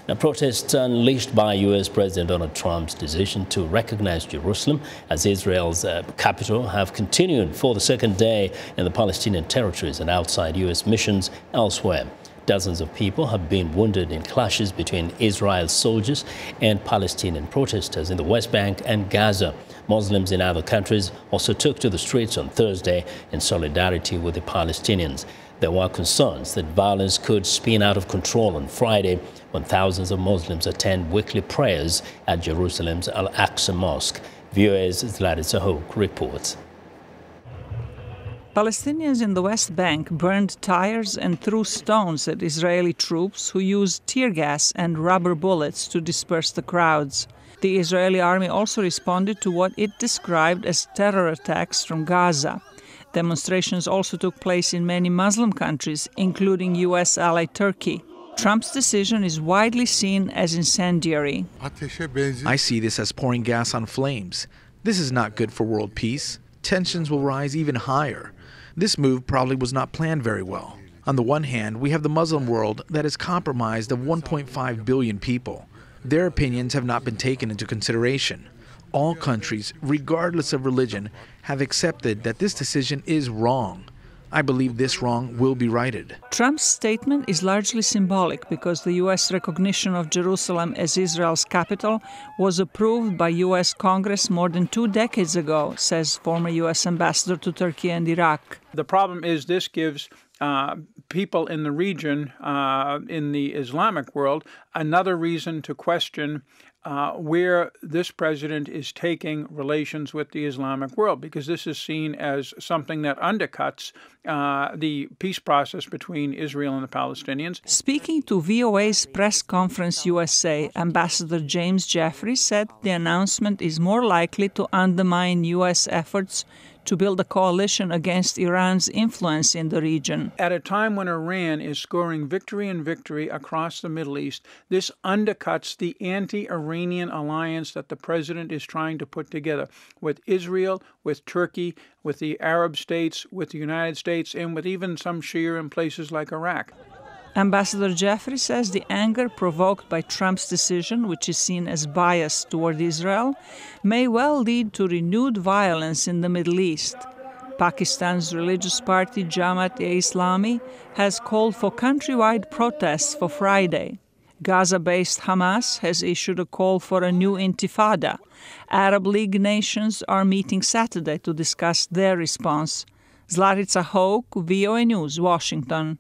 Now, protests unleashed by U.S. President Donald Trump's decision to recognize Jerusalem as Israel's capital have continued for the second day in the Palestinian territories and outside U.S. missions elsewhere. Dozens of people have been wounded in clashes between Israel's soldiers and Palestinian protesters in the West Bank and Gaza. Muslims in other countries also took to the streets on Thursday in solidarity with the Palestinians. There were concerns that violence could spin out of control on Friday when thousands of Muslims attend weekly prayers at Jerusalem's Al-Aqsa Mosque. VOA's Zlatica Hoke reports. Palestinians in the West Bank burned tires and threw stones at Israeli troops who used tear gas and rubber bullets to disperse the crowds. The Israeli army also responded to what it described as terror attacks from Gaza. Demonstrations also took place in many Muslim countries, including U.S. ally Turkey. Trump's decision is widely seen as incendiary. I see this as pouring gas on flames. This is not good for world peace. Tensions will rise even higher. This move probably was not planned very well. On the one hand, we have the Muslim world that is comprised of 1.5 billion people. Their opinions have not been taken into consideration. All countries, regardless of religion, have accepted that this decision is wrong. I believe this wrong will be righted. Trump's statement is largely symbolic because the U.S. recognition of Jerusalem as Israel's capital was approved by U.S. Congress more than 2 decades ago, says former U.S. ambassador to Turkey and Iraq. The problem is this gives people in the region, in the Islamic world, another reason to question where this president is taking relations with the Islamic world, because this is seen as something that undercuts the peace process between Israel and the Palestinians. Speaking to VOA's Press Conference USA, Ambassador James Jeffrey said the announcement is more likely to undermine U.S. efforts to build a coalition against Iran's influence in the region. At a time when Iran is scoring victory and victory across the Middle East, this undercuts the anti-Iranian alliance that the president is trying to put together with Israel, with Turkey, with the Arab states, with the United States, and with even some Shia in places like Iraq. Ambassador Jeffrey says the anger provoked by Trump's decision, which is seen as bias toward Israel, may well lead to renewed violence in the Middle East. Pakistan's religious party Jamaat-e-Islami has called for countrywide protests for Friday. Gaza-based Hamas has issued a call for a new intifada. Arab League nations are meeting Saturday to discuss their response. Zlatica Hoke, VOA News, Washington.